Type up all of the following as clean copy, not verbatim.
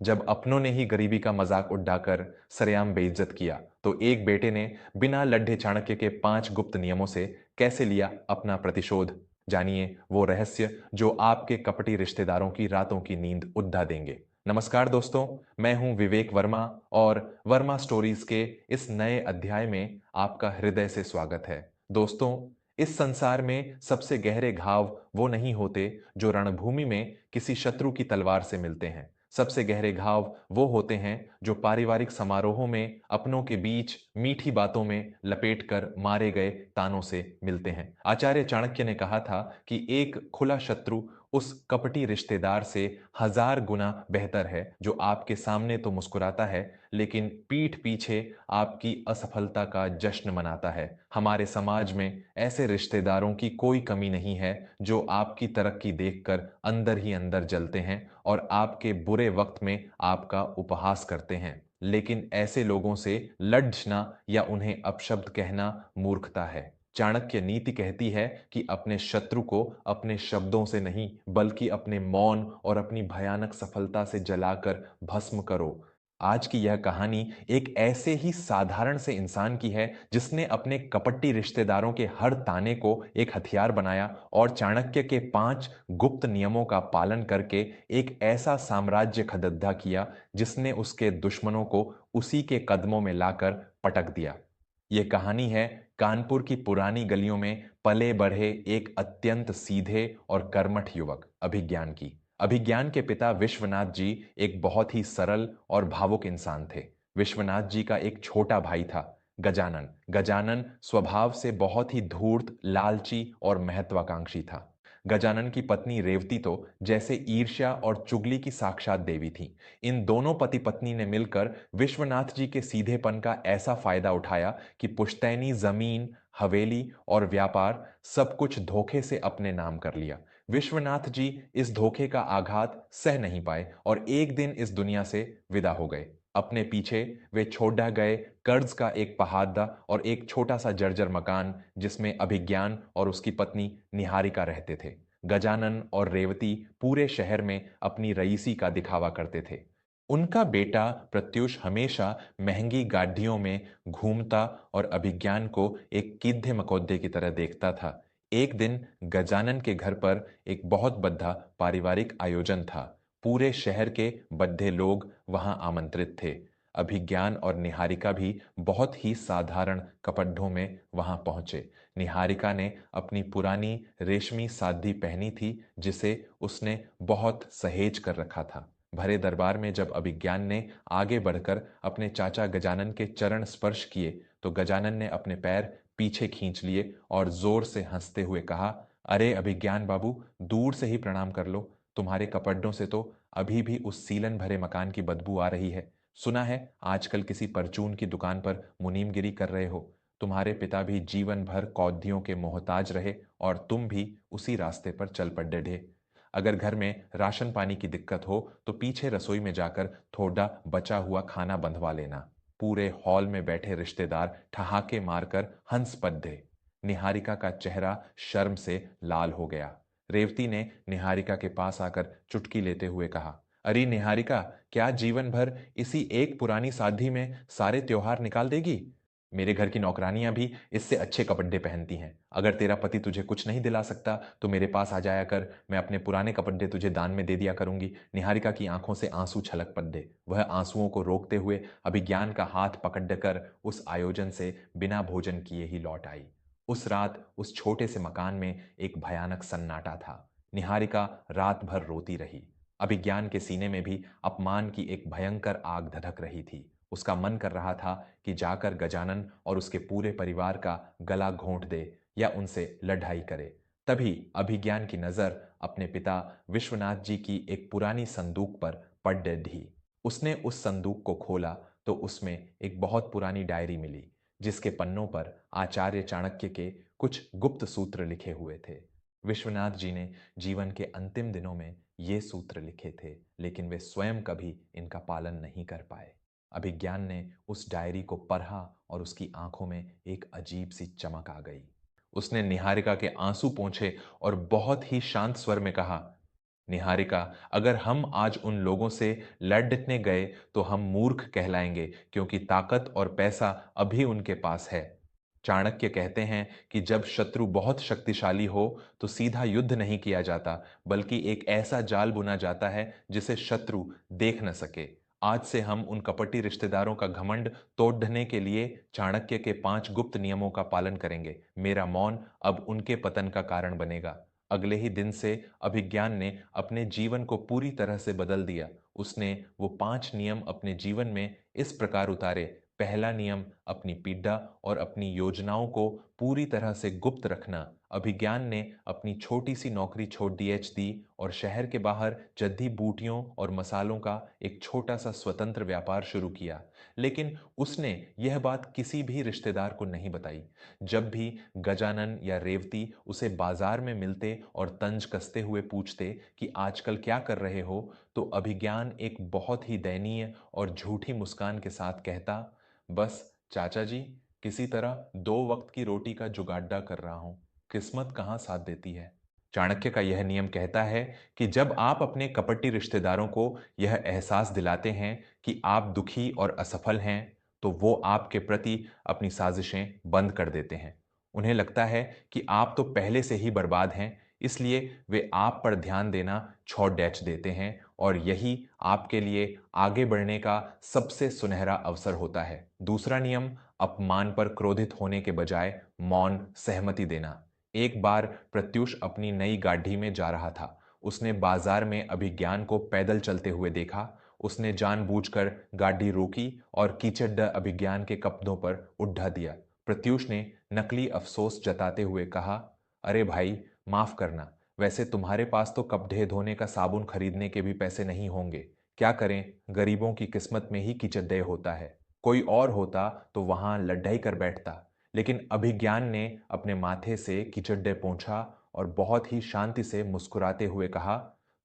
जब अपनों ने ही गरीबी का मजाक उड़ाकर सरेआम बेइज्जत किया, तो एक बेटे ने बिना लड्ढे चाणक्य के 5 गुप्त नियमों से कैसे लिया अपना प्रतिशोध। जानिए वो रहस्य जो आपके कपटी रिश्तेदारों की रातों की नींद उड़ा देंगे। नमस्कार दोस्तों, मैं हूं विवेक वर्मा और वर्मा स्टोरीज के इस नए अध्याय में आपका हृदय से स्वागत है। दोस्तों, इस संसार में सबसे गहरे घाव वो नहीं होते जो रणभूमि में किसी शत्रु की तलवार से मिलते हैं। सबसे गहरे घाव वो होते हैं जो पारिवारिक समारोहों में अपनों के बीच मीठी बातों में लपेट कर मारे गए तानों से मिलते हैं। आचार्य चाणक्य ने कहा था कि एक खुला शत्रु उस कपटी रिश्तेदार से 1000 गुना बेहतर है जो आपके सामने तो मुस्कुराता है लेकिन पीठ पीछे आपकी असफलता का जश्न मनाता है। हमारे समाज में ऐसे रिश्तेदारों की कोई कमी नहीं है जो आपकी तरक्की देखकर अंदर ही अंदर जलते हैं और आपके बुरे वक्त में आपका उपहास करते हैं। लेकिन ऐसे लोगों से लड़ना या उन्हें अपशब्द कहना मूर्खता है। चाणक्य नीति कहती है कि अपने शत्रु को अपने शब्दों से नहीं बल्कि अपने मौन और अपनी भयानक सफलता से जलाकर भस्म करो। आज की यह कहानी एक ऐसे ही साधारण से इंसान की है जिसने अपने कपटी रिश्तेदारों के हर ताने को एक हथियार बनाया और चाणक्य के 5 गुप्त नियमों का पालन करके एक ऐसा साम्राज्य खदद्दा किया जिसने उसके दुश्मनों को उसी के कदमों में लाकर पटक दिया। ये कहानी है कानपुर की पुरानी गलियों में पले बढ़े एक अत्यंत सीधे और कर्मठ युवक अभिज्ञान की। अभिज्ञान के पिता विश्वनाथ जी एक बहुत ही सरल और भावुक इंसान थे। विश्वनाथ जी का एक छोटा भाई था, गजानन। गजानन स्वभाव से बहुत ही धूर्त, लालची और महत्वाकांक्षी था। गजानन की पत्नी रेवती तो जैसे ईर्ष्या और चुगली की साक्षात देवी थी। इन दोनों पति पत्नी ने मिलकर विश्वनाथ जी के सीधेपन का ऐसा फायदा उठाया कि पुश्तैनी जमीन, हवेली और व्यापार सब कुछ धोखे से अपने नाम कर लिया। विश्वनाथ जी इस धोखे का आघात सह नहीं पाए और एक दिन इस दुनिया से विदा हो गए। अपने पीछे वे छोड़ गए कर्ज का एक पहाड़ा और एक छोटा सा जर्जर मकान जिसमें अभिज्ञान और उसकी पत्नी निहारिका रहते थे। गजानन और रेवती पूरे शहर में अपनी रईसी का दिखावा करते थे। उनका बेटा प्रत्युष हमेशा महंगी गाड़ियों में घूमता और अभिज्ञान को एक कीधे मकोदे की तरह देखता था। एक दिन गजानन के घर पर एक बहुत बड़ा पारिवारिक आयोजन था। पूरे शहर के बड्ढे लोग वहां आमंत्रित थे। अभिज्ञान और निहारिका भी बहुत ही साधारण कपड़ों में वहां पहुंचे। निहारिका ने अपनी पुरानी रेशमी साड़ी पहनी थी जिसे उसने बहुत सहेज कर रखा था। भरे दरबार में जब अभिज्ञान ने आगे बढ़कर अपने चाचा गजानन के चरण स्पर्श किए तो गजानन ने अपने पैर पीछे खींच लिए और जोर से हंसते हुए कहा, अरे अभिज्ञान बाबू, दूर से ही प्रणाम कर लो। तुम्हारे कपड़ों से तो अभी भी उस सीलन भरे मकान की बदबू आ रही है। सुना है आजकल किसी परचून की दुकान पर मुनीमगिरी कर रहे हो। तुम्हारे पिता भी जीवन भर कौदियों के मोहताज रहे और तुम भी उसी रास्ते पर चल पड़े ढे। अगर घर में राशन पानी की दिक्कत हो तो पीछे रसोई में जाकर थोड़ा बचा हुआ खाना बंधवा लेना। पूरे हॉल में बैठे रिश्तेदार ठहाके मारकर हंस पड़े। निहारिका का चेहरा शर्म से लाल हो गया। रेवती ने निहारिका के पास आकर चुटकी लेते हुए कहा, अरे निहारिका, क्या जीवन भर इसी एक पुरानी साधी में सारे त्योहार निकाल देगी? मेरे घर की नौकरानियां भी इससे अच्छे कपड़े पहनती हैं। अगर तेरा पति तुझे कुछ नहीं दिला सकता तो मेरे पास आ जाया कर, मैं अपने पुराने कपड़े तुझे दान में दे दिया करूंगी। निहारिका की आंखों से आंसू छलक पड़े। वह आंसुओं को रोकते हुए अभिज्ञान का हाथ पकड़कर उस आयोजन से बिना भोजन किए ही लौट आई। उस रात उस छोटे से मकान में एक भयानक सन्नाटा था। निहारिका रात भर रोती रही। अभिज्ञान के सीने में भी अपमान की एक भयंकर आग धधक रही थी। उसका मन कर रहा था कि जाकर गजानन और उसके पूरे परिवार का गला घोंट दे या उनसे लड़ाई करे। तभी अभिज्ञान की नजर अपने पिता विश्वनाथ जी की एक पुरानी संदूक पर पड़ ढी। उसने उस संदूक को खोला तो उसमें एक बहुत पुरानी डायरी मिली जिसके पन्नों पर आचार्य चाणक्य के कुछ गुप्त सूत्र लिखे हुए थे। विश्वनाथ जी ने जीवन के अंतिम दिनों में ये सूत्र लिखे थे लेकिन वे स्वयं कभी इनका पालन नहीं कर पाए। अभिज्ञान ने उस डायरी को पढ़ा और उसकी आंखों में एक अजीब सी चमक आ गई। उसने निहारिका के आंसू पोंछे और बहुत ही शांत स्वर में कहा, निहारिका, अगर हम आज उन लोगों से लड़ने गए तो हम मूर्ख कहलाएंगे, क्योंकि ताकत और पैसा अभी उनके पास है। चाणक्य कहते हैं कि जब शत्रु बहुत शक्तिशाली हो तो सीधा युद्ध नहीं किया जाता, बल्कि एक ऐसा जाल बुना जाता है जिसे शत्रु देख न सके। आज से हम उन कपटी रिश्तेदारों का घमंड तोड़ने के लिए चाणक्य के 5 गुप्त नियमों का पालन करेंगे। मेरा मौन अब उनके पतन का कारण बनेगा। अगले ही दिन से अभिज्ञान ने अपने जीवन को पूरी तरह से बदल दिया। उसने वो 5 नियम अपने जीवन में इस प्रकार उतारे। पहला नियम, अपनी पीड़ा और अपनी योजनाओं को पूरी तरह से गुप्त रखना। अभिज्ञान ने अपनी छोटी सी नौकरी छोड़ दी और शहर के बाहर जद्दी बूटियों और मसालों का एक छोटा सा स्वतंत्र व्यापार शुरू किया। लेकिन उसने यह बात किसी भी रिश्तेदार को नहीं बताई। जब भी गजानन या रेवती उसे बाजार में मिलते और तंज कसते हुए पूछते कि आजकल क्या कर रहे हो, तो अभिज्ञान एक बहुत ही दयनीय और झूठी मुस्कान के साथ कहता, बस चाचा जी, किसी तरह 2 वक्त की रोटी का जुगाड़ा कर रहा हूं, किस्मत कहां साथ देती है। चाणक्य का यह नियम कहता है कि जब आप अपने कपटी रिश्तेदारों को यह एहसास दिलाते हैं कि आप दुखी और असफल हैं, तो वो आपके प्रति अपनी साजिशें बंद कर देते हैं। उन्हें लगता है कि आप तो पहले से ही बर्बाद हैं, इसलिए वे आप पर ध्यान देना छोड़ डैच देते हैं और यही आपके लिए आगे बढ़ने का सबसे सुनहरा अवसर होता है। दूसरा नियम, अपमान पर क्रोधित होने के बजाय मौन सहमति देना। एक बार प्रत्यूष अपनी नई गाड़ी में जा रहा था। उसने बाजार में अभिज्ञान को पैदल चलते हुए देखा। उसने जानबूझकर गाड़ी रोकी और कीचड़ अभिज्ञान के कपड़ों पर उड्ढा दिया। प्रत्यूष ने नकली अफसोस जताते हुए कहा, अरे भाई, माफ करना, वैसे तुम्हारे पास तो कपड़े धोने का साबुन खरीदने के भी पैसे नहीं होंगे। क्या करें, गरीबों की किस्मत में ही कीचड़ होता है। कोई और होता तो वहां लड़ाई कर बैठता। लेकिन अभिज्ञान ने अपने माथे से कीचड़ पोंछा और बहुत ही शांति से मुस्कुराते हुए कहा,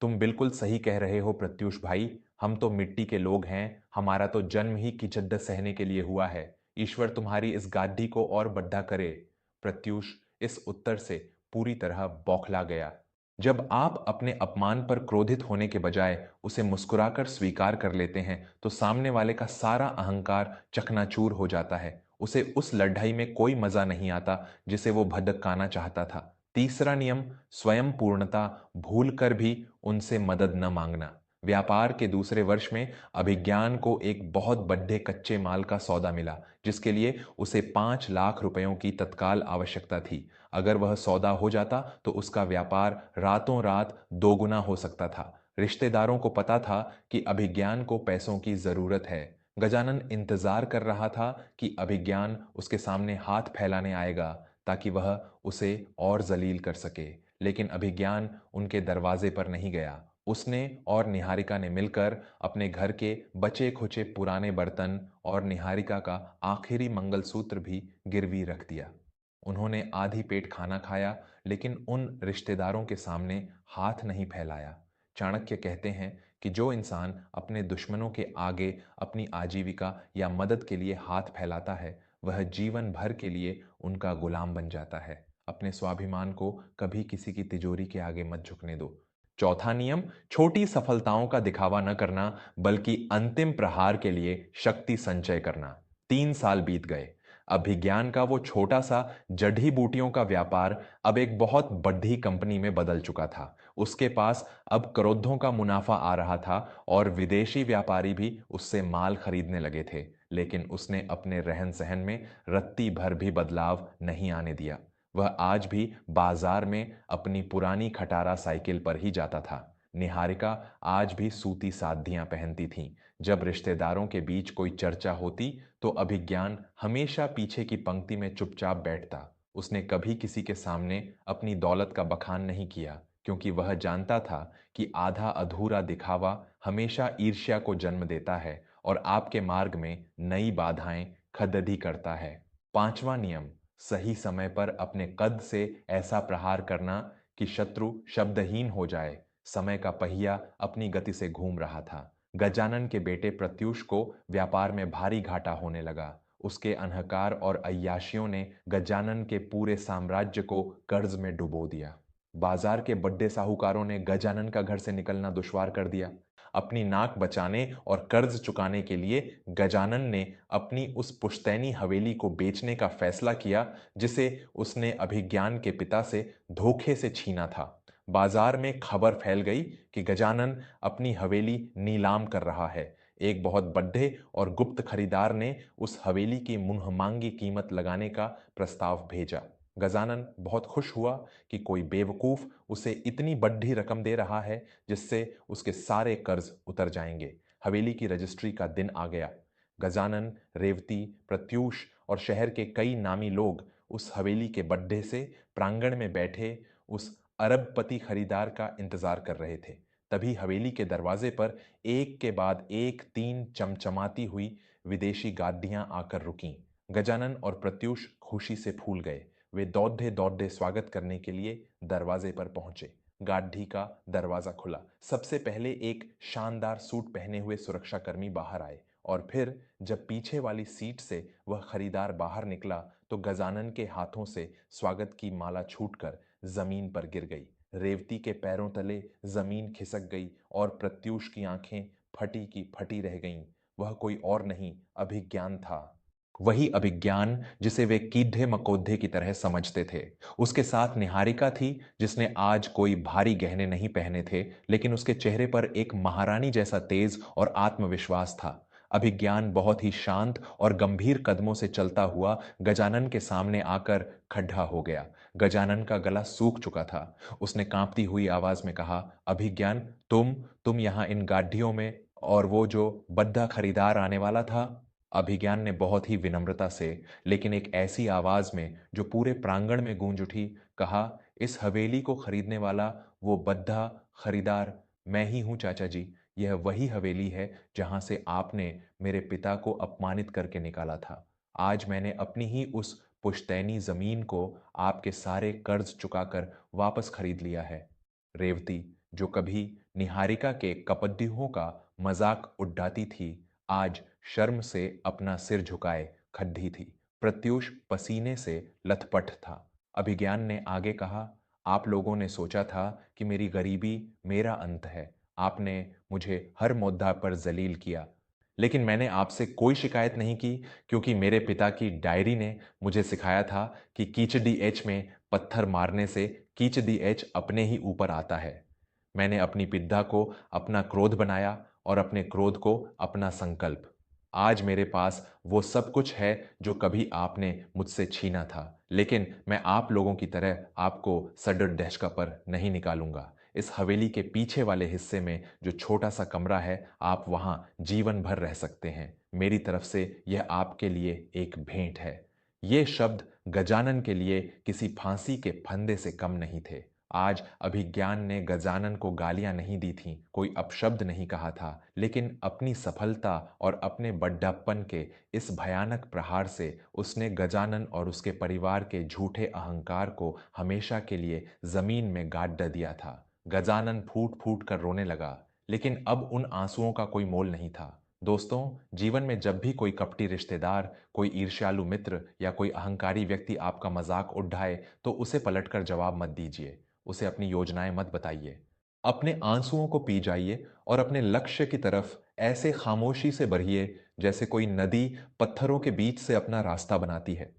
तुम बिल्कुल सही कह रहे हो प्रत्यूष भाई, हम तो मिट्टी के लोग हैं, हमारा तो जन्म ही कीचड़ सहने के लिए हुआ है। ईश्वर तुम्हारी इस गाड़ी को और बड्ढा करे। प्रत्यूष इस उत्तर से पूरी तरह बौखला गया। जब आप अपने अपमान पर क्रोधित होने के बजाय उसे मुस्कुराकर स्वीकार कर लेते हैं, तो सामने वाले का सारा अहंकार चकनाचूर हो जाता है। उसे उस लड़ाई में कोई मजा नहीं आता जिसे वो भड़काना चाहता था। तीसरा नियम, स्वयं पूर्णता भूल कर भी उनसे मदद न मांगना। व्यापार के दूसरे वर्ष में अभिज्ञान को एक बहुत बड़े कच्चे माल का सौदा मिला, जिसके लिए उसे 5 लाख रुपयों की तत्काल आवश्यकता थी। अगर वह सौदा हो जाता तो उसका व्यापार रातों रात दोगुना हो सकता था। रिश्तेदारों को पता था कि अभिज्ञान को पैसों की जरूरत है। गजानन इंतजार कर रहा था कि अभिज्ञान उसके सामने हाथ फैलाने आएगा ताकि वह उसे और जलील कर सके। लेकिन अभिज्ञान उनके दरवाजे पर नहीं गया। उसने और निहारिका ने मिलकर अपने घर के बचे खुचे पुराने बर्तन और निहारिका का आखिरी मंगलसूत्र भी गिरवी रख दिया। उन्होंने आधी पेट खाना खाया, लेकिन उन रिश्तेदारों के सामने हाथ नहीं फैलाया। चाणक्य कहते हैं कि जो इंसान अपने दुश्मनों के आगे अपनी आजीविका या मदद के लिए हाथ फैलाता है, वह जीवन भर के लिए उनका गुलाम बन जाता है। अपने स्वाभिमान को कभी किसी की तिजोरी के आगे मत झुकने दो। चौथा नियम, छोटी सफलताओं का दिखावा न करना, बल्कि अंतिम प्रहार के लिए शक्ति संचय करना। 3 साल बीत गए। अभिज्ञान का वो छोटा सा जड़ी बूटियों का व्यापार अब एक बहुत बड़ी कंपनी में बदल चुका था। उसके पास अब करोड़ों का मुनाफा आ रहा था और विदेशी व्यापारी भी उससे माल खरीदने लगे थे। लेकिन उसने अपने रहन सहन में रत्ती भर भी बदलाव नहीं आने दिया। वह आज भी बाजार में अपनी पुरानी खटारा साइकिल पर ही जाता था। निहारिका आज भी सूती सादियां पहनती थीं। जब रिश्तेदारों के बीच कोई चर्चा होती तो अभिज्ञान हमेशा पीछे की पंक्ति में चुपचाप बैठता। उसने कभी किसी के सामने अपनी दौलत का बखान नहीं किया, क्योंकि वह जानता था कि आधा अधूरा दिखावा हमेशा ईर्ष्या को जन्म देता है और आपके मार्ग में नई बाधाएं खड़ी करता है। पांचवा नियम, सही समय पर अपने कद से ऐसा प्रहार करना कि शत्रु शब्दहीन हो जाए। समय का पहिया अपनी गति से घूम रहा था। गजानन के बेटे प्रत्यूष को व्यापार में भारी घाटा होने लगा। उसके अहंकार और अय्याशियों ने गजानन के पूरे साम्राज्य को कर्ज में डुबो दिया। बाजार के बड्डे साहूकारों ने गजानन का घर से निकलना दुश्वार कर दिया। अपनी नाक बचाने और कर्ज चुकाने के लिए गजानन ने अपनी उस पुश्तैनी हवेली को बेचने का फैसला किया जिसे उसने अभिज्ञान के पिता से धोखे से छीना था। बाजार में खबर फैल गई कि गजानन अपनी हवेली नीलाम कर रहा है। एक बहुत बड्ढे और गुप्त खरीदार ने उस हवेली की मुंहमांगी कीमत लगाने का प्रस्ताव भेजा। गजानन बहुत खुश हुआ कि कोई बेवकूफ उसे इतनी बड्ढी रकम दे रहा है जिससे उसके सारे कर्ज उतर जाएंगे। हवेली की रजिस्ट्री का दिन आ गया। गजानन, रेवती, प्रत्यूष और शहर के कई नामी लोग उस हवेली के बड्ढे से प्रांगण में बैठे उस अरबपति खरीदार का इंतजार कर रहे थे। तभी हवेली के दरवाजे पर एक के बाद एक 3 चमचमाती हुई विदेशी गाड़ियां आकर रुकीं। गजानन और प्रत्यूष खुशी से फूल गए। वे दौड़े दौड़े स्वागत करने के लिए दरवाजे पर पहुंचे। गाड़ी का दरवाजा खुला। सबसे पहले एक शानदार सूट पहने हुए सुरक्षाकर्मी बाहर आए और फिर जब पीछे वाली सीट से वह खरीदार बाहर निकला तो गजानन के हाथों से स्वागत की माला छूटकर जमीन पर गिर गई। रेवती के पैरों तले जमीन खिसक गई और प्रत्यूष की आंखें फटी की फटी रह गईं। वह कोई और नहीं, अभिज्ञान था। वही अभिज्ञान जिसे वे कीढ़े मकोद्धे की तरह समझते थे। उसके साथ निहारिका थी जिसने आज कोई भारी गहने नहीं पहने थे, लेकिन उसके चेहरे पर एक महारानी जैसा तेज और आत्मविश्वास था। अभिज्ञान बहुत ही शांत और गंभीर कदमों से चलता हुआ गजानन के सामने आकर खड़ा हो गया। गजानन का गला सूख चुका था। उसने कांपती हुई आवाज में कहा, अभिज्ञान, तुम यहाँ इन गाड़ियों में, और वो जो बद्दा खरीदार आने वाला था? अभिज्ञान ने बहुत ही विनम्रता से, लेकिन एक ऐसी आवाज में जो पूरे प्रांगण में गूंज उठी, कहा, इस हवेली को खरीदने वाला वो बद्धा खरीदार मैं ही हूं चाचा जी। यह वही हवेली है जहां से आपने मेरे पिता को अपमानित करके निकाला था। आज मैंने अपनी ही उस पुश्तैनी जमीन को आपके सारे कर्ज चुकाकर वापस खरीद लिया है। रेवती, जो कभी निहारिका के कपड्डीहों का मजाक उड़ाती थी, आज शर्म से अपना सिर झुकाए खड़ी थी। प्रत्यूष पसीने से लथपथ था। अभिज्ञान ने आगे कहा, आप लोगों ने सोचा था कि मेरी गरीबी मेरा अंत है। आपने मुझे हर मुद्दा पर जलील किया, लेकिन मैंने आपसे कोई शिकायत नहीं की, क्योंकि मेरे पिता की डायरी ने मुझे सिखाया था कि कीचडी एच में पत्थर मारने से कीचडी एच अपने ही ऊपर आता है। मैंने अपनी पिद्धा को अपना क्रोध बनाया और अपने क्रोध को अपना संकल्प। आज मेरे पास वो सब कुछ है जो कभी आपने मुझसे छीना था, लेकिन मैं आप लोगों की तरह आपको सडर डैशका पर नहीं निकालूंगा। इस हवेली के पीछे वाले हिस्से में जो छोटा सा कमरा है, आप वहां जीवन भर रह सकते हैं। मेरी तरफ से यह आपके लिए एक भेंट है। ये शब्द गजानन के लिए किसी फांसी के फंदे से कम नहीं थे। आज अभिज्ञान ने गजानन को गालियां नहीं दी थीं, कोई अपशब्द नहीं कहा था, लेकिन अपनी सफलता और अपने बड्डापन के इस भयानक प्रहार से उसने गजानन और उसके परिवार के झूठे अहंकार को हमेशा के लिए जमीन में गाड़ दिया था। गजानन फूट फूट कर रोने लगा, लेकिन अब उन आंसुओं का कोई मोल नहीं था। दोस्तों, जीवन में जब भी कोई कपटी रिश्तेदार, कोई ईर्ष्यालु मित्र या कोई अहंकारी व्यक्ति आपका मजाक उड़ाए, तो उसे पलटकर जवाब मत दीजिए। उसे अपनी योजनाएं मत बताइए। अपने आंसुओं को पी जाइए और अपने लक्ष्य की तरफ ऐसे खामोशी से बढ़िए जैसे कोई नदी पत्थरों के बीच से अपना रास्ता बनाती है।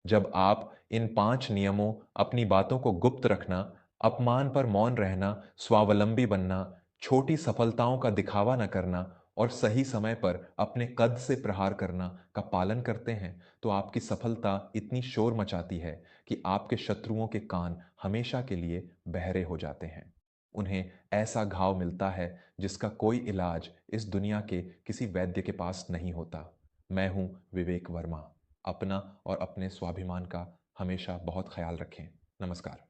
जब आप इन 5 नियमों, अपनी बातों को गुप्त रखना, अपमान पर मौन रहना, स्वावलंबी बनना, छोटी सफलताओं का दिखावा न करना और सही समय पर अपने कद से प्रहार करना का पालन करते हैं, तो आपकी सफलता इतनी शोर मचाती है कि आपके शत्रुओं के कान हमेशा के लिए बहरे हो जाते हैं। उन्हें ऐसा घाव मिलता है जिसका कोई इलाज इस दुनिया के किसी वैद्य के पास नहीं होता। मैं हूं विवेक वर्मा। अपना और अपने स्वाभिमान का हमेशा बहुत ख्याल रखें। नमस्कार।